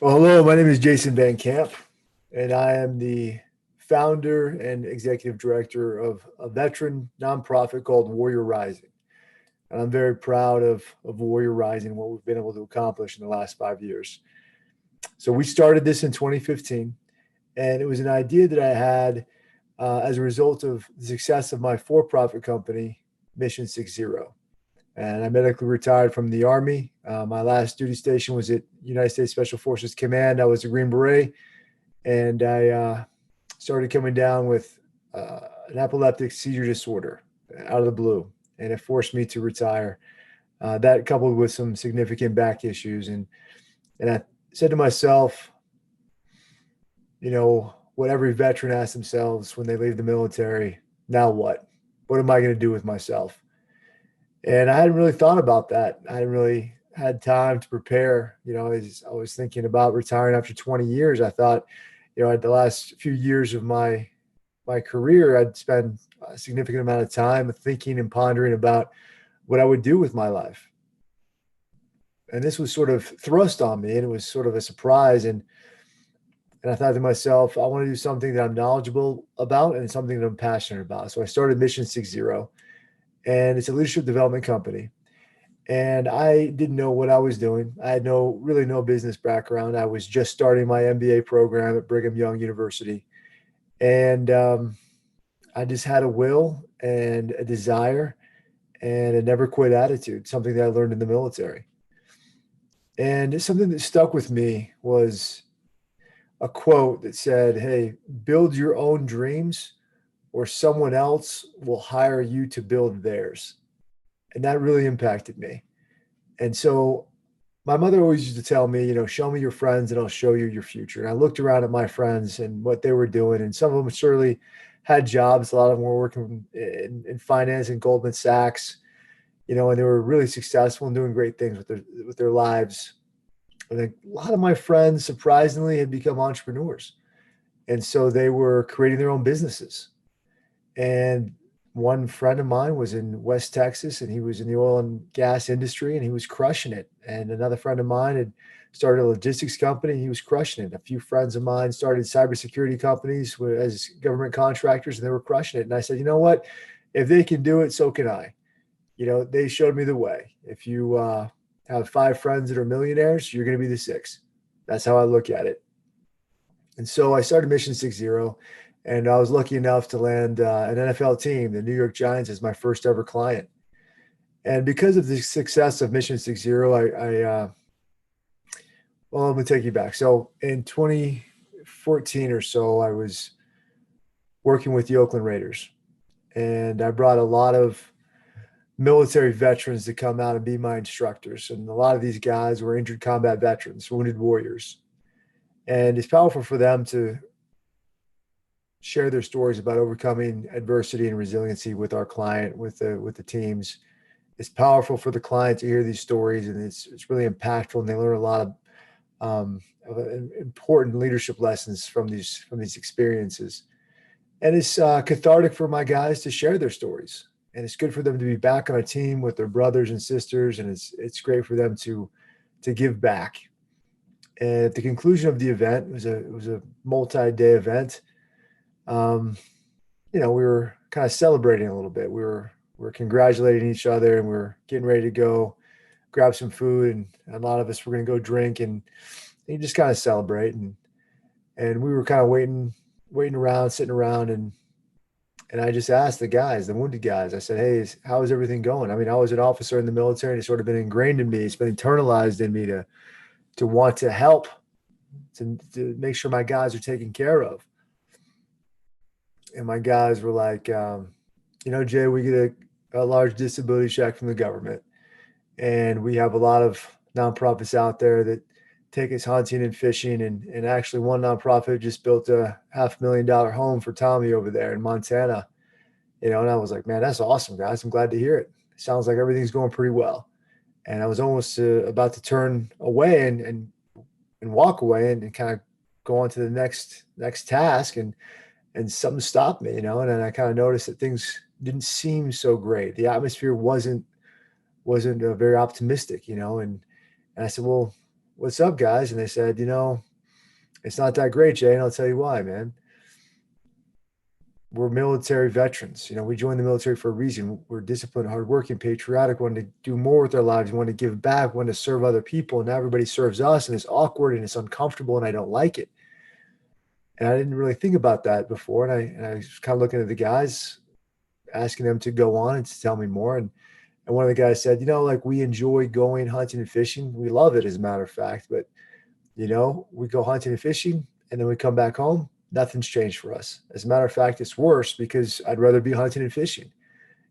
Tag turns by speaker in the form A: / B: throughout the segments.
A: Well, hello, my name is Jason Van Camp, and I am the founder and executive director of a veteran nonprofit called Warrior Rising. And I'm very proud of Warrior Rising and what we've been able to accomplish in the last 5 years. So we started this in 2015, and it was an idea that I had as a result of the success of my for-profit company, Mission 60. And I medically retired from the Army. My last duty station was at United States Special Forces Command. I was a Green Beret, and I started coming down with an epileptic seizure disorder out of the blue, and it forced me to retire. That coupled with some significant back issues, and I said to myself, what every veteran asks themselves when they leave the military: now what? What am I going to do with myself? And I hadn't really thought about that. I hadn't really had time to prepare. As I was thinking about retiring after 20 years, I thought, at the last few years of my career, I'd spend a significant amount of time thinking and pondering about what I would do with my life. And this was sort of thrust on me, and it was sort of a surprise. And I thought to myself, I want to do something that I'm knowledgeable about and something that I'm passionate about. So I started Mission 60, and it's a leadership development company. And I didn't know what I was doing. I had really no business background. I was just starting my MBA program at Brigham Young University. And I just had a will and a desire and a never quit attitude, something that I learned in the military. And something that stuck with me was a quote that said, "Hey, build your own dreams or someone else will hire you to build theirs." And that really impacted me. And so my mother always used to tell me, show me your friends and I'll show you your future. And I looked around at my friends and what they were doing. And some of them surely had jobs. A lot of them were working in finance and Goldman Sachs, and they were really successful and doing great things with their lives. And a lot of my friends, surprisingly, had become entrepreneurs. And so they were creating their own businesses. And one friend of mine was in West Texas, and he was in the oil and gas industry, and he was crushing it. And another friend of mine had started a logistics company, and he was crushing it. A few friends of mine started cybersecurity companies as government contractors, and they were crushing it. And I said, you know what? If they can do it, so can I. They showed me the way. If you have 5 friends that are millionaires, you're going to be the 6th. That's how I look at it. And so I started Mission 60. And I was lucky enough to land an NFL team, the New York Giants, as my first ever client. And because of the success of Mission 60, well, let me take you back. So in 2014 or so, I was working with the Oakland Raiders, and I brought a lot of military veterans to come out and be my instructors. And a lot of these guys were injured combat veterans, wounded warriors. And it's powerful for them to share their stories about overcoming adversity and resiliency with our client, with the teams. It's powerful for the client to hear these stories, and it's really impactful, and they learn a lot of important leadership lessons from these experiences. And it's cathartic for my guys to share their stories, and it's good for them to be back on a team with their brothers and sisters, and it's great for them to give back. And at the conclusion of the event, it was a multi-day event. We were kind of celebrating a little bit. We were congratulating each other, and we were getting ready to go grab some food, and a lot of us were going to go drink and you just kind of celebrate. And we were kind of waiting around, sitting around, and I just asked the guys, the wounded guys, I said, "Hey, how is everything going?" I mean, I was an officer in the military, and it's sort of been ingrained in me. It's been internalized in me to want to help, to make sure my guys are taken care of. And my guys were like, Jay, we get a large disability check from the government. And we have a lot of nonprofits out there that take us hunting and fishing. And actually one nonprofit just built a $500,000 home for Tommy over there in Montana. And I was like, man, that's awesome, guys. I'm glad to hear it. Sounds like everything's going pretty well. And I was almost about to turn away and walk away and kind of go on to the next task. And something stopped me, and then I kind of noticed that things didn't seem so great. The atmosphere wasn't very optimistic, and I said, well, what's up, guys? And they said, it's not that great, Jay. And I'll tell you why, man. We're military veterans. We joined the military for a reason. We're disciplined, hardworking, patriotic, wanting to do more with our lives, want to give back, want to serve other people. And now everybody serves us, and it's awkward and it's uncomfortable, and I don't like it. And I didn't really think about that before. And I was kind of looking at the guys, asking them to go on and to tell me more. And one of the guys said, like, we enjoy going hunting and fishing. We love it, as a matter of fact. But, we go hunting and fishing, and then we come back home. Nothing's changed for us. As a matter of fact, it's worse because I'd rather be hunting and fishing,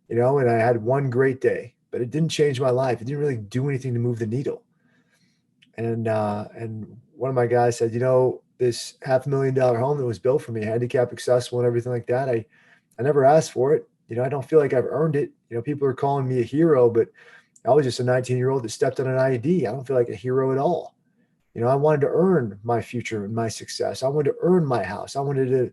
A: and I had one great day, but it didn't change my life. It didn't really do anything to move the needle. And one of my guys said, this $500,000 home that was built for me, handicap accessible and everything like that, I never asked for it. I don't feel like I've earned it. People are calling me a hero, but I was just a 19-year-old that stepped on an IED. I don't feel like a hero at all. I wanted to earn my future and my success. I wanted to earn my house. I wanted to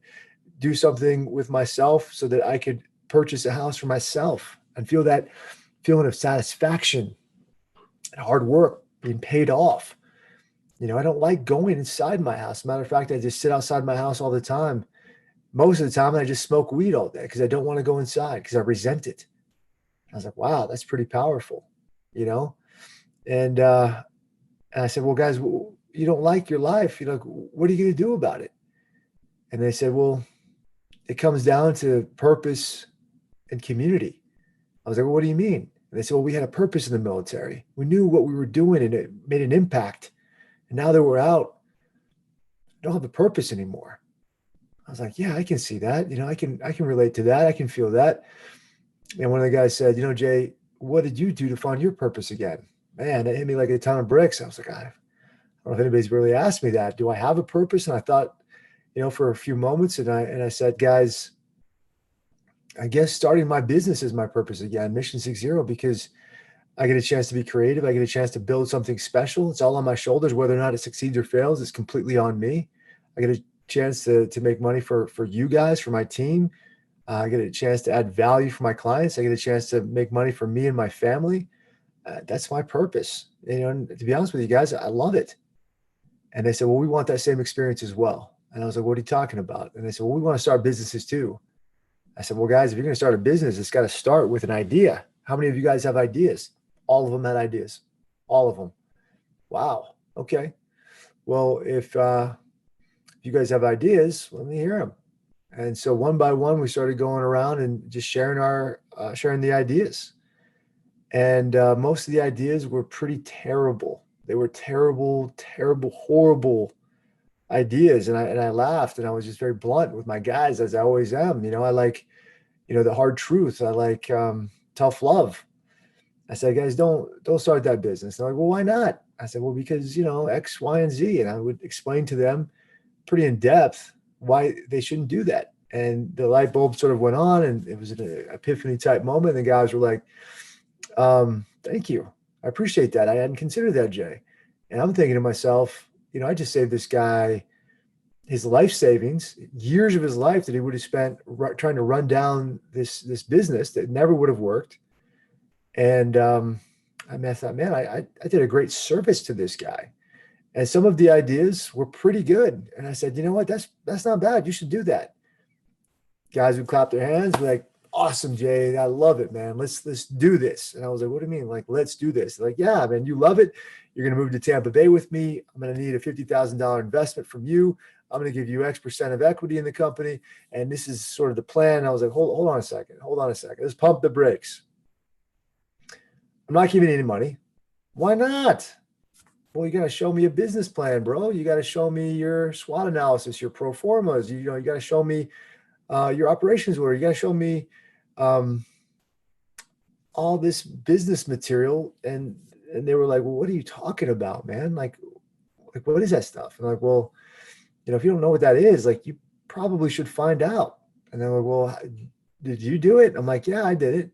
A: do something with myself so that I could purchase a house for myself and feel that feeling of satisfaction and hard work being paid off. I don't like going inside my house. Matter of fact, I just sit outside my house all the time. Most of the time, I just smoke weed all day because I don't want to go inside because I resent it. I was like, wow, that's pretty powerful, And I said, well, guys, you don't like your life. What are you going to do about it? And they said, well, it comes down to purpose and community. I was like, well, what do you mean? And they said, well, we had a purpose in the military. We knew what we were doing and it made an impact. And now that we're out, I don't have a purpose anymore. I was like, yeah, I can see that. I can relate to that. I can feel that. And one of the guys said, Jay, what did you do to find your purpose again? Man, that hit me like a ton of bricks. I was like, I don't know if anybody's really asked me that. Do I have a purpose? And I thought, for a few moments, and I said, guys, I guess starting my business is my purpose again, Mission 60, because I get a chance to be creative. I get a chance to build something special. It's all on my shoulders. Whether or not it succeeds or fails, it's completely on me. I get a chance to make money for you guys, for my team. I get a chance to add value for my clients. I get a chance to make money for me and my family. That's my purpose. And to be honest with you guys, I love it. And they said, well, we want that same experience as well. And I was like, what are you talking about? And they said, well, we want to start businesses too. I said, well, guys, if you're going to start a business, it's got to start with an idea. How many of you guys have ideas? All of them had ideas. All of them. Wow. Okay. Well, if you guys have ideas, let me hear them. And so one by one, we started going around and just sharing the ideas. And most of the ideas were pretty terrible. They were terrible, terrible, horrible ideas. And I laughed, and I was just very blunt with my guys, as I always am. I like, the hard truth. I like tough love. I said, guys, don't start that business. They're like, well, why not? I said, well, because, X, Y, and Z. And I would explain to them pretty in depth why they shouldn't do that. And the light bulb sort of went on, and it was an epiphany type moment. And the guys were like, thank you. I appreciate that. I hadn't considered that, Jay. And I'm thinking to myself, I just saved this guy his life savings, years of his life that he would have spent trying to run down this business that never would have worked. And I thought, man, I did a great service to this guy. And some of the ideas were pretty good. And I said, you know what? That's not bad. You should do that. Guys would clap their hands, be like, awesome, Jay. I love it, man. Let's do this. And I was like, what do you mean? Like, let's do this. They're like, yeah, man, you love it. You're going to move to Tampa Bay with me. I'm going to need a $50,000 investment from you. I'm going to give you X% of equity in the company. And this is sort of the plan. And I was like, hold on a second. Let's pump the brakes. I'm not giving you any money. Why not? Well, you got to show me a business plan, bro. You got to show me your SWOT analysis, your pro formas. You got to show me your operations order. You got to show me all this business material. And they were like, well, what are you talking about, man? Like what is that stuff? And I'm like, well, if you don't know what that is, like, you probably should find out. And they're like, well, did you do it? I'm like, yeah, I did it.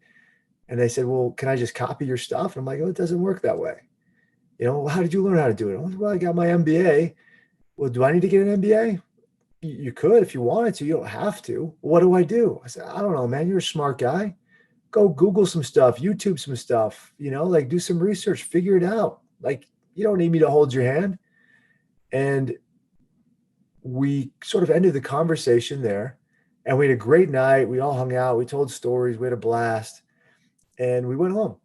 A: And they said, well, can I just copy your stuff? And I'm like, oh, it doesn't work that way. How did you learn how to do it? I'm like, well, I got my MBA. Well, do I need to get an MBA? You could if you wanted to. You don't have to. What do I do? I said, I don't know, man. You're a smart guy. Go Google some stuff, YouTube some stuff, do some research, figure it out. Like, you don't need me to hold your hand. And we sort of ended the conversation there. And we had a great night. We all hung out. We told stories. We had a blast. And we went home.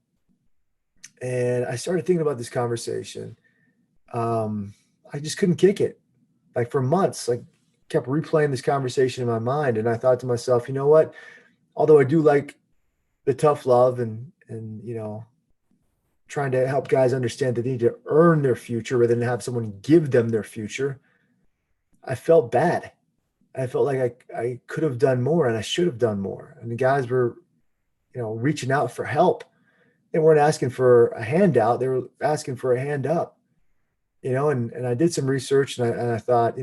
A: And I started thinking about this conversation. I just couldn't kick it. Like for months, like kept replaying this conversation in my mind. And I thought to myself, you know what? Although I do like the tough love and trying to help guys understand that they need to earn their future rather than have someone give them their future, I felt bad. I felt like I could have done more and I should have done more. And the guys were, reaching out for help. They weren't asking for a handout. They were asking for a hand up, and I did some research and I thought,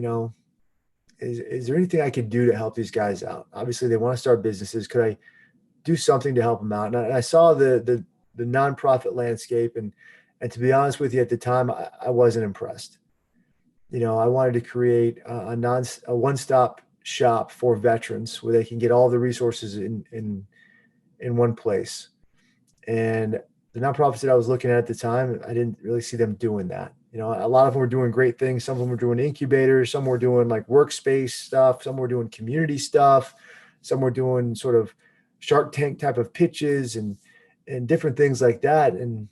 A: is there anything I could do to help these guys out? Obviously they want to start businesses. Could I do something to help them out? And I saw the nonprofit landscape. And to be honest with you, at the time, I wasn't impressed. I wanted to create a one-stop shop for veterans where they can get all the resources in one place. And the nonprofits that I was looking at the time, I didn't really see them doing that. A lot of them were doing great things. Some of them were doing incubators. Some were doing like workspace stuff. Some were doing community stuff. Some were doing sort of Shark Tank type of pitches and different things like that. And,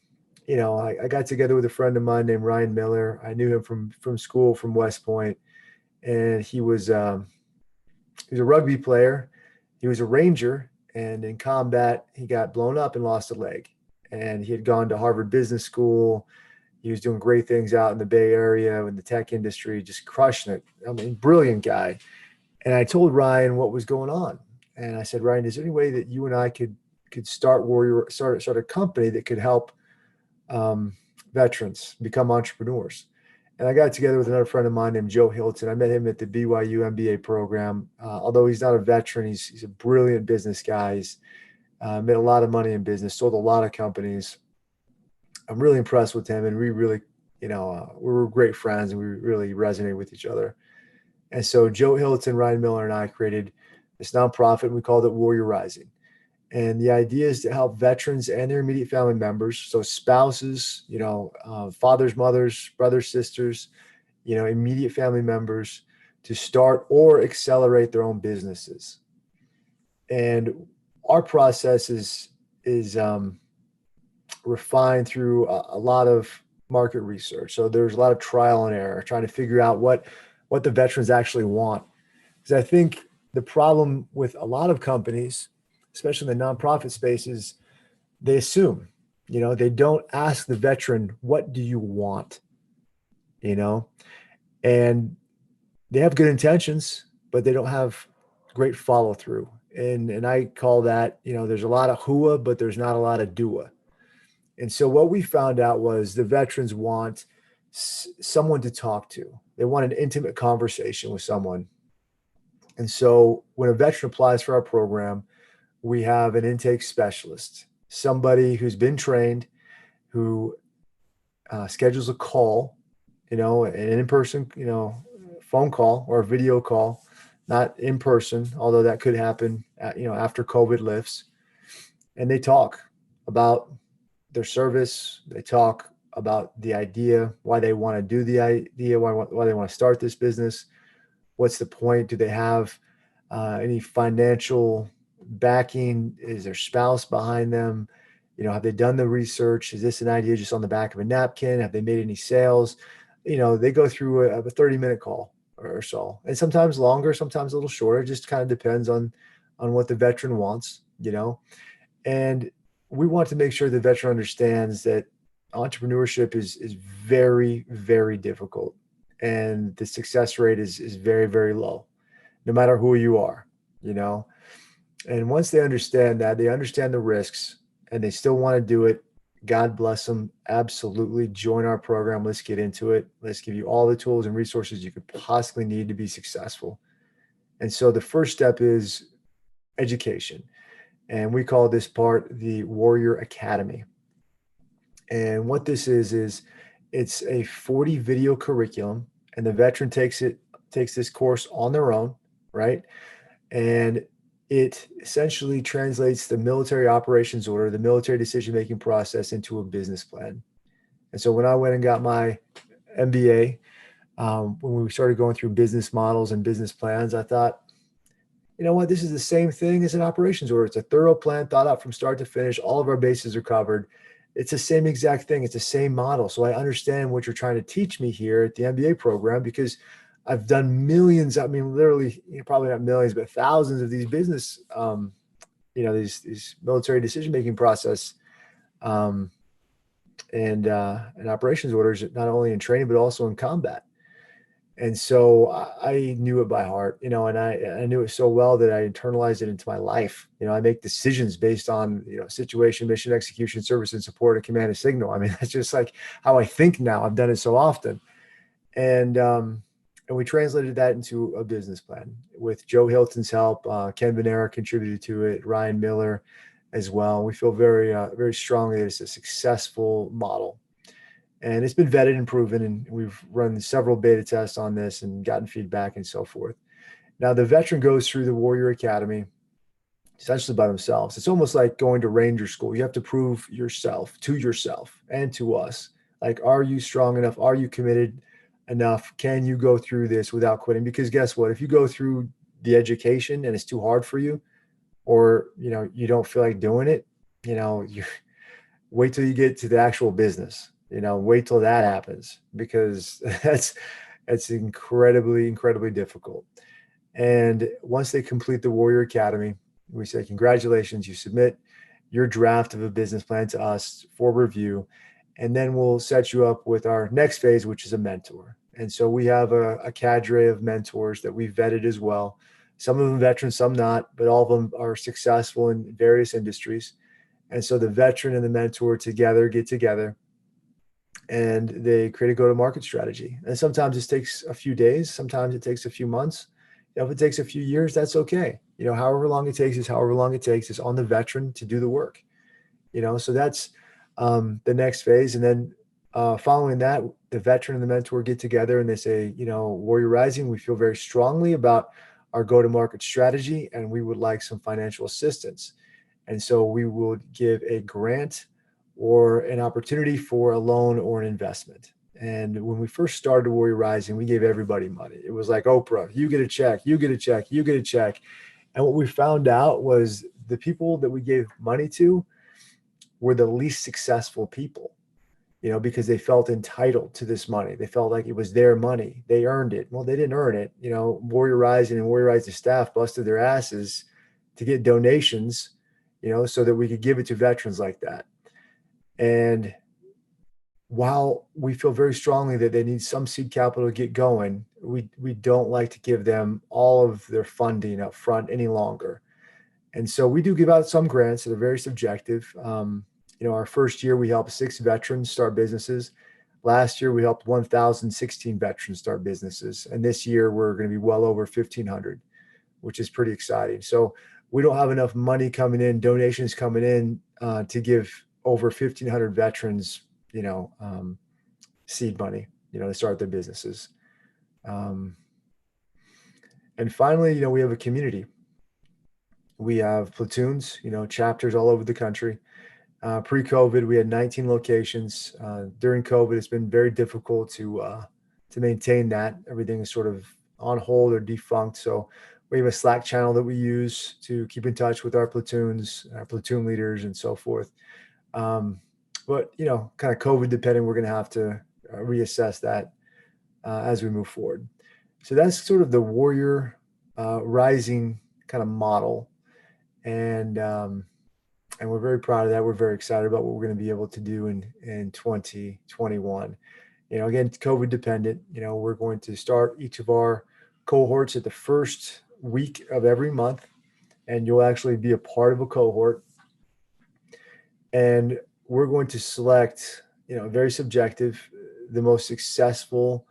A: I got together with a friend of mine named Ryan Miller. I knew him from school, from West Point. And he was a rugby player. He was a Ranger. And in combat, he got blown up and lost a leg. And he had gone to Harvard Business School. He was doing great things out in the Bay Area in the tech industry, just crushing it. I mean, brilliant guy. And I told Ryan what was going on. And I said, Ryan, is there any way that you and I could start a company that could help veterans become entrepreneurs? And I got together with another friend of mine named Joe Hilton. I met him at the BYU MBA program. Although he's not a veteran, he's a brilliant business guy. He's made a lot of money in business, sold a lot of companies. I'm really impressed with him. And we really, we were great friends and we really resonated with each other. And so Joe Hilton, Ryan Miller, and I created this nonprofit. And we called it Warrior Rising. And the idea is to help veterans and their immediate family members, so spouses, fathers, mothers, brothers, sisters, immediate family members, to start or accelerate their own businesses. And our process is refined through a lot of market research. So there's a lot of trial and error, trying to figure out what the veterans actually want. Because I think the problem with a lot of companies, especially in the nonprofit spaces, they assume, they don't ask the veteran, what do you want? And they have good intentions, but they don't have great follow through. And I call that, there's a lot of hua, but there's not a lot of dua. And so what we found out was the veterans want someone to talk to. They want an intimate conversation with someone. And so when a veteran applies for our program, we have an intake specialist, somebody who's been trained, who schedules a call, an in-person, phone call or a video call, not in person, although that could happen, after COVID lifts. And they talk about their service. They talk about the idea, why they want to do the idea, why they want to start this business. What's the point? Do they have any financial backing? Is their spouse behind them? Have they done the research? Is this an idea just on the back of a napkin? Have they made any sales? They go through a 30-minute call or so, and sometimes longer, sometimes a little shorter. It just kind of depends on what the veteran wants, and we want to make sure the veteran understands that entrepreneurship is very, very difficult. And the success rate is very, very low, no matter who you are, And once they understand that, they understand the risks and they still want to do it, God bless them. Absolutely. Join our program. Let's get into it. Let's give you all the tools and resources you could possibly need to be successful. And so the first step is education. And we call this part the Warrior Academy. And what this is it's a 40 video curriculum, and the veteran takes this course on their own, right? And it essentially translates the military operations order, the military decision-making process, into a business plan. And so when I went and got my MBA, when we started going through business models and business plans, I thought, you know what, this is the same thing as an operations order. It's a thorough plan thought out from start to finish. All of our bases are covered. It's the same exact thing. It's the same model. So I understand what you're trying to teach me here at the MBA program, because I've done millions. I mean, literally, probably not millions, but thousands of these business, these military decision-making process, um, and operations orders, not only in training, but also in combat. And so I knew it by heart, and I knew it so well that I internalized it into my life. I make decisions based on, situation, mission, execution, service and support, and command and signal. I mean, that's just like how I think now. I've done it so often. And we translated that into a business plan with Joe Hilton's help. Ken Venera contributed to it, Ryan Miller as well. We feel very strongly that it's a successful model. And it's been vetted and proven, and we've run several beta tests on this and gotten feedback and so forth. Now, the veteran goes through the Warrior Academy essentially by themselves. It's almost like going to Ranger School. You have to prove yourself and to us. Like, are you strong enough? Are you committed enough? Can you go through this without quitting? Because guess what? If you go through the education and it's too hard for you, or, you don't feel like doing it, you wait till you get to the actual business. Wait till that happens, because that's incredibly difficult. And once they complete the Warrior Academy, we say, congratulations, you submit your draft of a business plan to us for review. And then we'll set you up with our next phase, which is a mentor. And so we have a cadre of mentors that we've vetted as well. Some of them veterans, some not, but all of them are successful in various industries. And so the veteran and the mentor get together, and they create a go-to-market strategy. And sometimes it takes a few days. Sometimes it takes a few months. If it takes a few years, that's okay. However long it takes is however long it takes. It's on the veteran to do the work. So that's the next phase. And then following that, the veteran and the mentor get together and they say, Warrior Rising, we feel very strongly about our go-to-market strategy, and we would like some financial assistance. And so we would give a grant or an opportunity for a loan or an investment. And when we first started Warrior Rising, we gave everybody money. It was like Oprah, you get a check, you get a check, you get a check. And what we found out was the people that we gave money to were the least successful people, because they felt entitled to this money. They felt like it was their money. They earned it. Well, they didn't earn it. Warrior Rising and Warrior Rising staff busted their asses to get donations, so that we could give it to veterans like that. And while we feel very strongly that they need some seed capital to get going, we don't like to give them all of their funding up front any longer. And so we do give out some grants that are very subjective. Our first year, we helped 6 veterans start businesses. Last year, we helped 1,016 veterans start businesses. And this year, we're going to be well over 1,500, which is pretty exciting. So we don't have enough money coming in, donations coming in to give over 1,500 veterans, seed money, to start their businesses. And finally, we have a community. We have platoons, chapters all over the country. Pre-COVID, we had 19 locations. During COVID, it's been very difficult to maintain that. Everything is sort of on hold or defunct. So we have a Slack channel that we use to keep in touch with our platoons, our platoon leaders, and so forth. But, kind of COVID dependent, we're going to have to reassess that as we move forward. So that's sort of the Warrior Rising kind of model. And we're very proud of that. We're very excited about what we're going to be able to do in 2021. Again, COVID dependent, we're going to start each of our cohorts at the first week of every month, and you'll actually be a part of a cohort. And we're going to select, very subjective, the most successful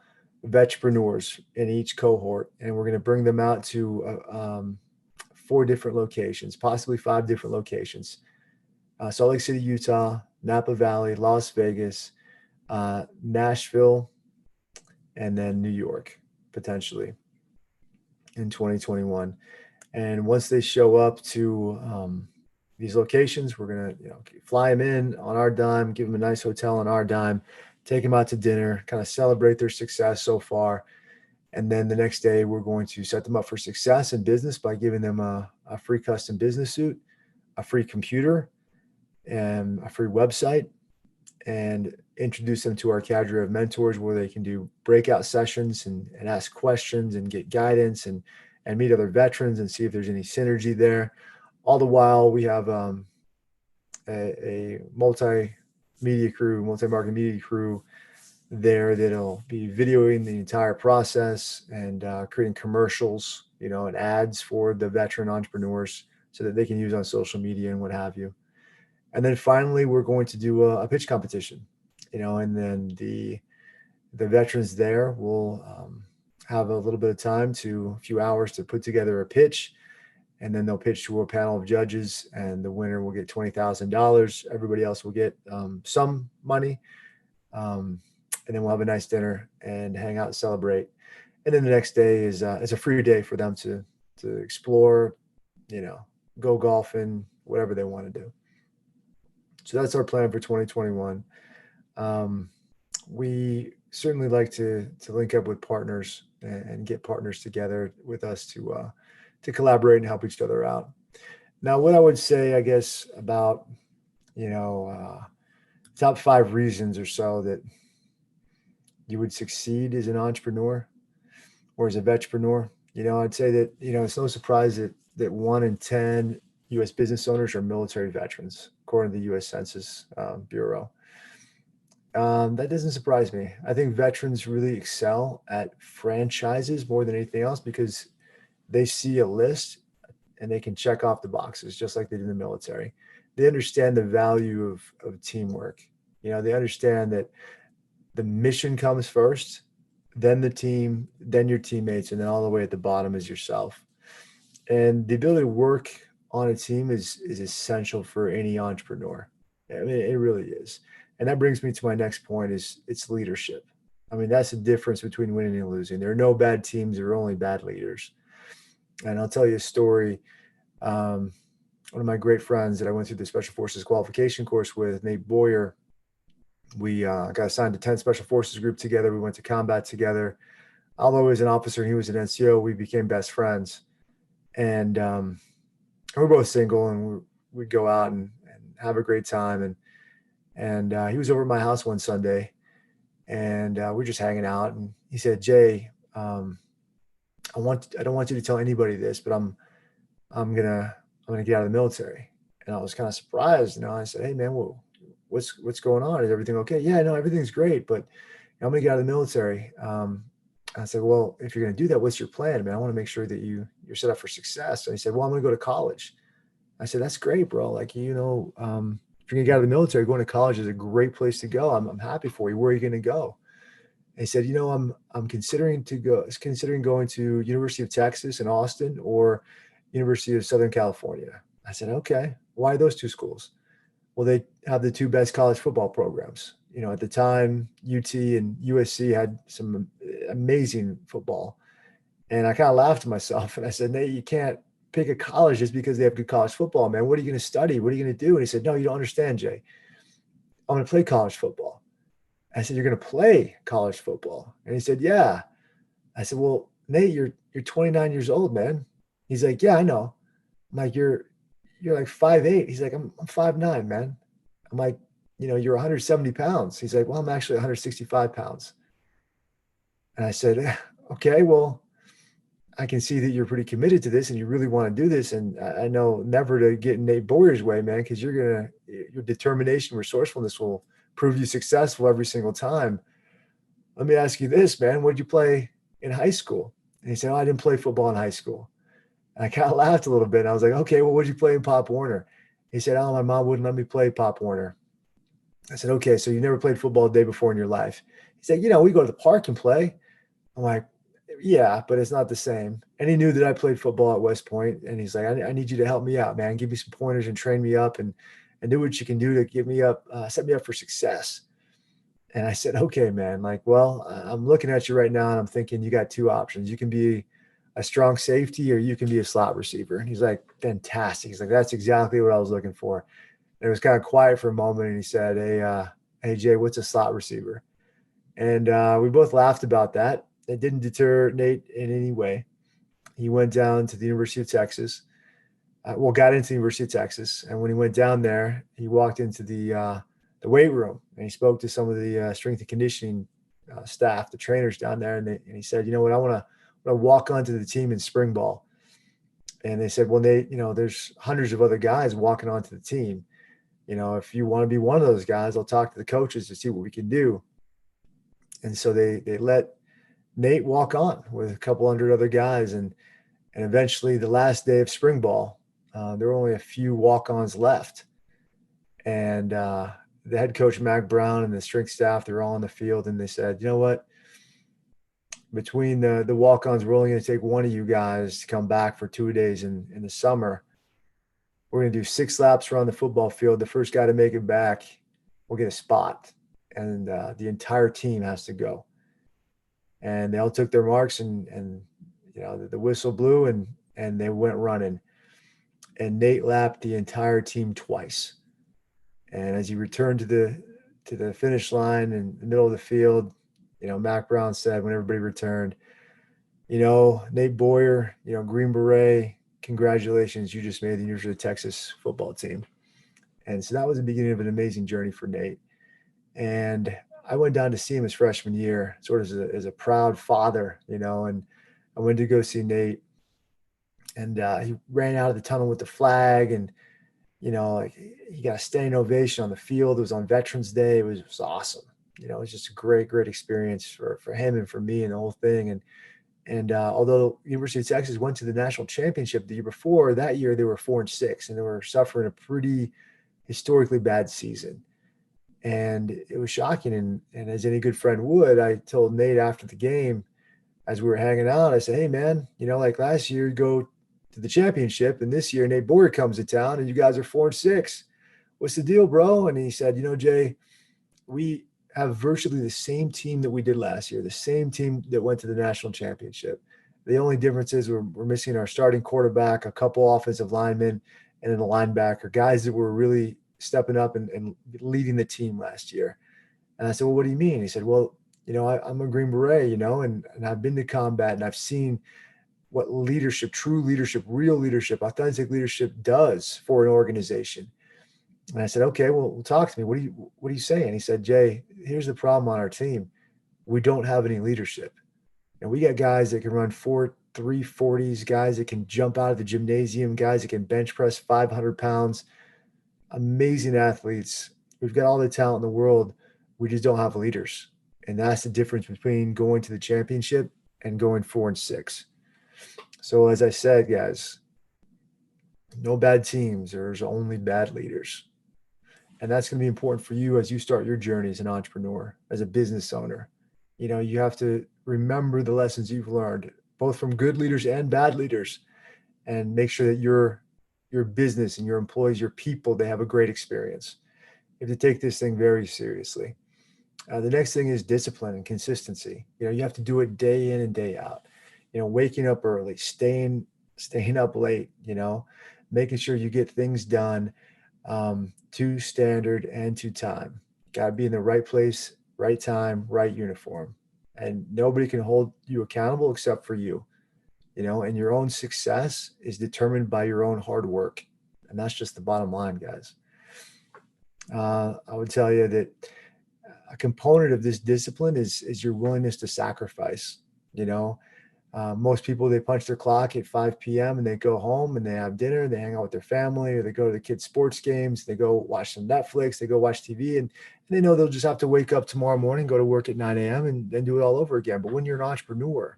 A: vetrepreneurs in each cohort. And we're going to bring them out to 4 different locations, possibly 5 different locations. Salt Lake City, Utah, Napa Valley, Las Vegas, Nashville, and then New York, potentially in 2021. And once they show up to these locations, we're going to fly them in on our dime, give them a nice hotel on our dime, take them out to dinner, kind of celebrate their success so far. And then the next day, we're going to set them up for success in business by giving them a free custom business suit, a free computer, and a free website, and introduce them to our cadre of mentors where they can do breakout sessions and ask questions and get guidance and meet other veterans and see if there's any synergy there. All the while, we have a multi-market media crew there that'll be videoing the entire process and creating commercials, and ads for the veteran entrepreneurs so that they can use on social media and what have you. And then finally, we're going to do a pitch competition, and then the veterans there will have a little bit of time a few hours to put together a pitch, and then they'll pitch to a panel of judges, and the winner will get $20,000. Everybody else will get some money, and then we'll have a nice dinner and hang out and celebrate. And then the next day is a free day for them to explore, go golfing, whatever they want to do. So that's our plan for 2021. We certainly like to link up with partners and get partners together with us to collaborate and help each other out. Now, what I would say, I guess, about, top 5 reasons or so that you would succeed as an entrepreneur or as a vetrepreneur, I'd say that, it's no surprise that 1 in 10 U.S. business owners are military veterans, according to the U.S. Census Bureau. That doesn't surprise me. I think veterans really excel at franchises more than anything else because they see a list and they can check off the boxes just like they do in the military. They understand the value of teamwork. They understand that the mission comes first, then the team, then your teammates, and then all the way at the bottom is yourself. And the ability to work on a team is essential for any entrepreneur. I mean, it really is. And that brings me to my next point is it's leadership. I mean, that's the difference between winning and losing. There are no bad teams. There are only bad leaders. And I'll tell you a story. One of my great friends that I went through the Special Forces qualification course with, Nate Boyer, we got assigned to 10 Special Forces group together. We went to combat together. Although he was an officer and he was an NCO, we became best friends. And we're both single, and we'd go out and have a great time. And he was over at my house one Sunday, and we're just hanging out. And he said, "Jay, I don't want you to tell anybody this, but I'm gonna get out of the military." And I was kind of surprised. I said, "Hey man, what's going on? Is everything okay?" "Yeah, no, everything's great, but I'm gonna get out of the military." I said, "Well, if you're gonna do that, what's your plan, man? I want to make sure that you're set up for success." And he said, "Well, I'm gonna go to college." I said, "That's great, bro. Like, if you're gonna get out of the military, going to college is a great place to go. I'm happy for you. Where are you gonna go?" And he said, I'm considering going to University of Texas in Austin or University of Southern California." I said, "Okay, why those 2 schools?" "Well, they have the 2 best college football programs. At the time, UT and USC had some amazing football." And I kind of laughed to myself and I said, "Nate, you can't pick a college just because they have good college football, man. What are you going to study? What are you going to do?" And he said, "No, you don't understand, Jay. I'm going to play college football." I said, "You're going to play college football?" And he said, "Yeah." I said, "Well, Nate, you're 29 years old, man." He's like, "Yeah, I know." I'm like, You're like 5'8". He's like, I'm 5'9", man." I'm like, "You're 170 pounds." He's like, "Well, I'm actually 165 pounds." And I said, "Okay, well, I can see that you're pretty committed to this and you really want to do this. And I know never to get in Nate Boyer's way, man, because your determination, resourcefulness will prove you successful every single time. Let me ask you this, man. What did you play in high school?" And he said, "Oh, I didn't play football in high school." And I kind of laughed a little bit. I was like, "Okay, well, what did you play in Pop Warner?" He said, "Oh, my mom wouldn't let me play Pop Warner." I said, "Okay, so you never played football a day before in your life?" He said, "We go to the park and play." I'm like, "Yeah, but it's not the same." And he knew that I played football at West Point. And he's like, I need you to help me out, man. Give me some pointers and train me up and do what you can do to get me up, set me up for success. And I said, "Okay, man. Like, well, I'm looking at you right now and I'm thinking you got 2 options. You can be a strong safety or you can be a slot receiver." And he's like, "Fantastic." He's like, "That's exactly what I was looking for." And it was kind of quiet for a moment. And he said, Hey, Jay, what's a slot receiver?" And we both laughed about that. It didn't deter Nate in any way. He went down to the University of Texas. Got into the University of Texas, and when he went down there, he walked into the weight room and he spoke to some of the strength and conditioning staff, the trainers down there, and he said, "You know what? I want to walk onto the team in spring ball." And they said, "Well, Nate, there's hundreds of other guys walking onto the team. If you want to be one of those guys, I'll talk to the coaches to see what we can do." And so they let Nate walk on with a couple hundred other guys, and eventually the last day of spring ball, there were only a few walk-ons left, and the head coach Mac Brown and the strength staff, they're all on the field, and they said, "You know what? Between the walk-ons, we're only going to take one of you guys to come back for 2 days in the summer. We're going to do 6 laps around the football field. The first guy to make it back will get a spot, and the entire team has to go." And they all took their marks, and the whistle blew, and they went running. And Nate lapped the entire team twice. And as he returned to the finish line in the middle of the field, Mac Brown said when everybody returned, "Nate Boyer, Green Beret, congratulations, you just made the University of Texas football team." And so that was the beginning of an amazing journey for Nate. And I went down to see him his freshman year, sort of as a proud father, and I went to go see Nate, and he ran out of the tunnel with the flag, and like he got a standing ovation on the field. It was on Veterans Day. It was awesome. It was just a great experience for him and for me and the whole thing. And although University of Texas went to the national championship the year before, that year they were 4-6, and they were suffering a pretty historically bad season. And it was shocking. And as any good friend would, I told Nate after the game, as we were hanging out, I said, "Hey man, like last year you go to the championship, and this year Nate Boyer comes to town and you guys are 4-6. What's the deal, bro?" And he said, "Jay, we have virtually the same team that we did last year, the same team that went to the national championship. The only difference is we're missing our starting quarterback, a couple offensive linemen, and then a linebacker, guys that were really stepping up and leading the team last year." And I said, "Well, what do you mean?" He said, "Well, I'm a Green Beret, and I've been to combat, and I've seen what leadership, true leadership, real leadership, authentic leadership does for an organization." And I said, "Okay, well, talk to me. What are you saying?" He said, "Jay, here's the problem on our team. We don't have any leadership. And we got guys that can run 340s, guys that can jump out of the gymnasium, guys that can bench press 500 pounds, amazing athletes. We've got all the talent in the world. We just don't have leaders. And that's the difference between going to the championship and going 4-6. So as I said, guys, no bad teams. There's only bad leaders. And that's going to be important for you as you start your journey as an entrepreneur, as a business owner. You have to remember the lessons you've learned, both from good leaders and bad leaders, and make sure that your business and your employees, your people, they have a great experience. You have to take this thing very seriously. The next thing is discipline and consistency. You have to do it day in and day out. Waking up early, staying up late, making sure you get things done to standard and to time. Got to be in the right place, right time, right uniform. And nobody can hold you accountable except for you. And your own success is determined by your own hard work. And that's just the bottom line, guys. I would tell you that a component of this discipline is your willingness to sacrifice. Most people, they punch their clock at 5 p.m. and they go home and they have dinner, they hang out with their family, or they go to the kids' sports games, they go watch some Netflix, they go watch TV, and they know they'll just have to wake up tomorrow morning, go to work at 9 a.m. and then do it all over again. But when you're an entrepreneur,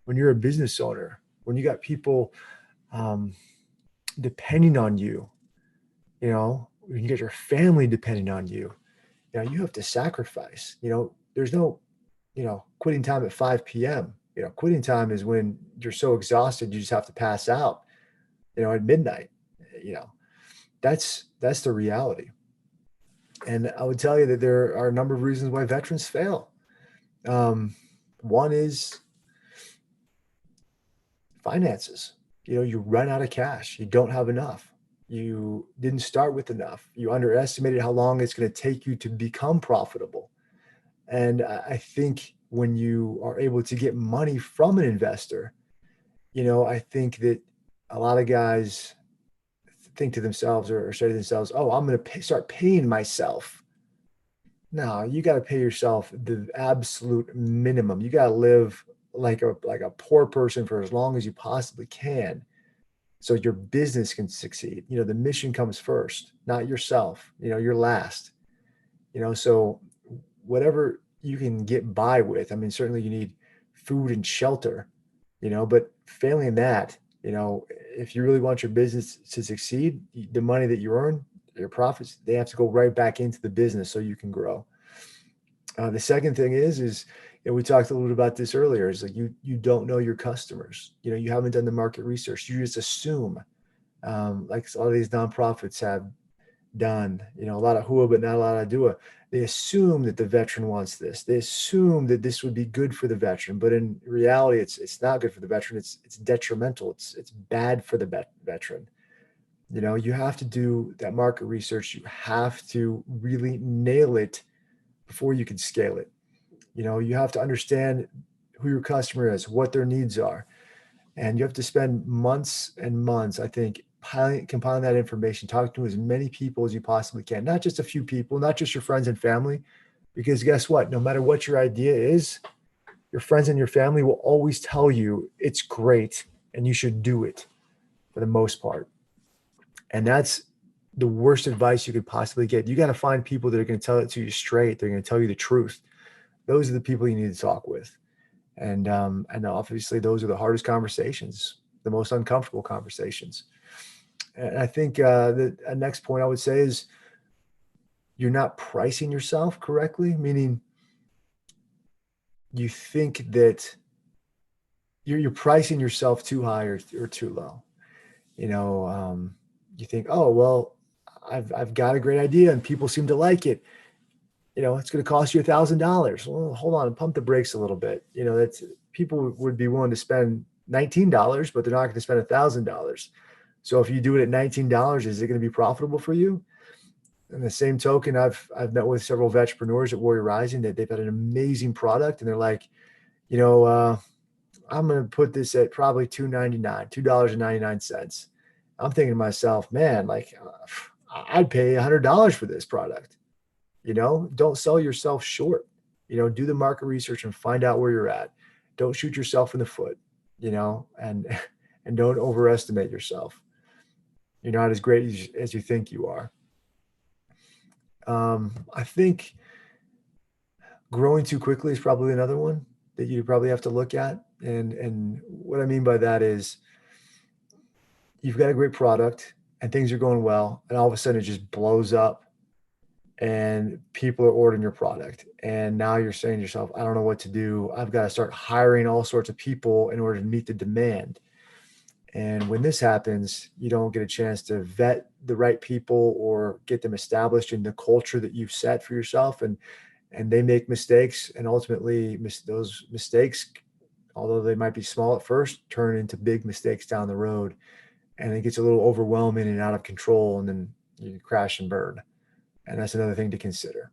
A: when you're a business owner, when you got people depending on you, when you get your family depending on you, you have to sacrifice. There's no, quitting time at 5 p.m. Quitting time is when you're so exhausted, you just have to pass out, at midnight. That's the reality. And I would tell you that there are a number of reasons why veterans fail. One is finances. You run out of cash. You don't have enough. You didn't start with enough. You underestimated how long it's going to take you to become profitable. And I think when you are able to get money from an investor, I think that a lot of guys think to themselves or say to themselves, oh, I'm going to start paying myself. No, you got to pay yourself the absolute minimum. You got to live like a poor person for as long as you possibly can so your business can succeed. The mission comes first, not yourself. You're last. So whatever you can get by with. I mean, certainly you need food and shelter, but failing that, if you really want your business to succeed, the money that you earn, your profits, they have to go right back into the business so you can grow. The second thing is, we talked a little bit about this earlier, is like you don't know your customers. You haven't done the market research. You just assume, like a lot of these nonprofits have done, a lot of whoa, but not a lot of doa. They assume that the veteran wants this. They assume that this would be good for the veteran, but in reality, it's not good for the veteran. It's detrimental. It's bad for the veteran. You have to do that market research. You have to really nail it before you can scale it. You have to understand who your customer is, what their needs are, and you have to spend months and months, I think, compiling that information, talking to as many people as you possibly can, not just a few people, not just your friends and family, because guess what? No matter what your idea is, your friends and your family will always tell you it's great and you should do it for the most part. And that's the worst advice you could possibly get. You got to find people that are going to tell it to you straight. They're going to tell you the truth. Those are the people you need to talk with. And obviously those are the hardest conversations, the most uncomfortable conversations. And I think the next point I would say is you're not pricing yourself correctly, meaning you think that you're pricing yourself too high or too low. You think, oh, well, I've got a great idea and people seem to like it. It's going to cost you $1,000. Well, hold on, pump the brakes a little bit. That's people would be willing to spend $19, but they're not going to spend $1,000. So if you do it at $19, is it going to be profitable for you? And the same token, I've met with several vetrepreneurs at Warrior Rising that they've had an amazing product, and they're like, I'm going to put this at probably $2.99. I'm thinking to myself, man, like I'd pay $100 for this product. Don't sell yourself short. Do the market research and find out where you're at. Don't shoot yourself in the foot. And don't overestimate yourself. You're not as great as you think you are. I think growing too quickly is probably another one that you probably have to look at. And what I mean by that is you've got a great product and things are going well, and all of a sudden it just blows up and people are ordering your product. And now you're saying to yourself, I don't know what to do. I've got to start hiring all sorts of people in order to meet the demand. And when this happens, you don't get a chance to vet the right people or get them established in the culture that you've set for yourself. And they make mistakes. And ultimately, those mistakes, although they might be small at first, turn into big mistakes down the road. And it gets a little overwhelming and out of control. And then you crash and burn. And that's another thing to consider.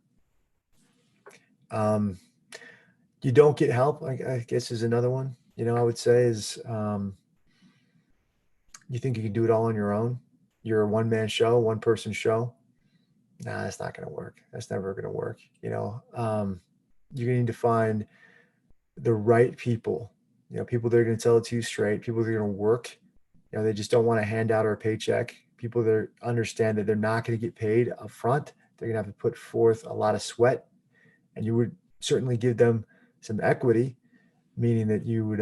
A: You don't get help, I guess, is another one. I would say is you think you can do it all on your own. You're a one-man show, one-person show. Nah, that's not going to work. That's never going to work. You're going to need to find the right people. People that are going to tell it to you straight. People that are going to work. They just don't want a handout or a paycheck. People that understand that they're not going to get paid up front. They're going to have to put forth a lot of sweat, and you would certainly give them some equity, meaning that you would,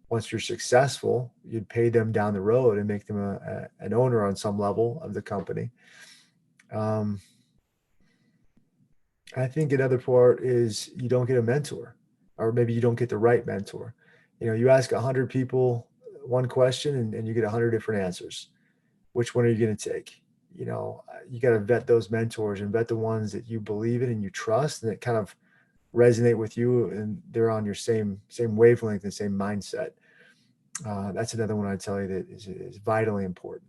A: once you're successful, you'd pay them down the road and make them an owner on some level of the company. I think another part is you don't get a mentor, or maybe you don't get the right mentor. You ask 100 people one question and you get 100 different answers. Which one are you going to take? You got to vet those mentors and vet the ones that you believe in and you trust and that kind of resonate with you and they're on your same wavelength and same mindset. That's another one I'd tell you that is vitally important.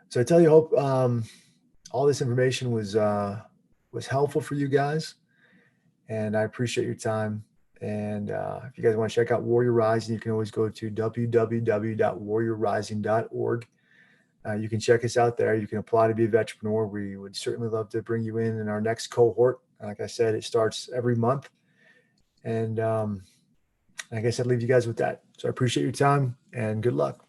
A: So I tell you, hope all this information was helpful for you guys. and I appreciate your time. And if you guys want to check out Warrior Rising, you can always go to www.warriorrising.org. You can check us out there. You can apply to be a vetrepreneur. We would certainly love to bring you in our next cohort. Like I said, it starts every month. And I guess I'd leave you guys with that. So I appreciate your time and good luck.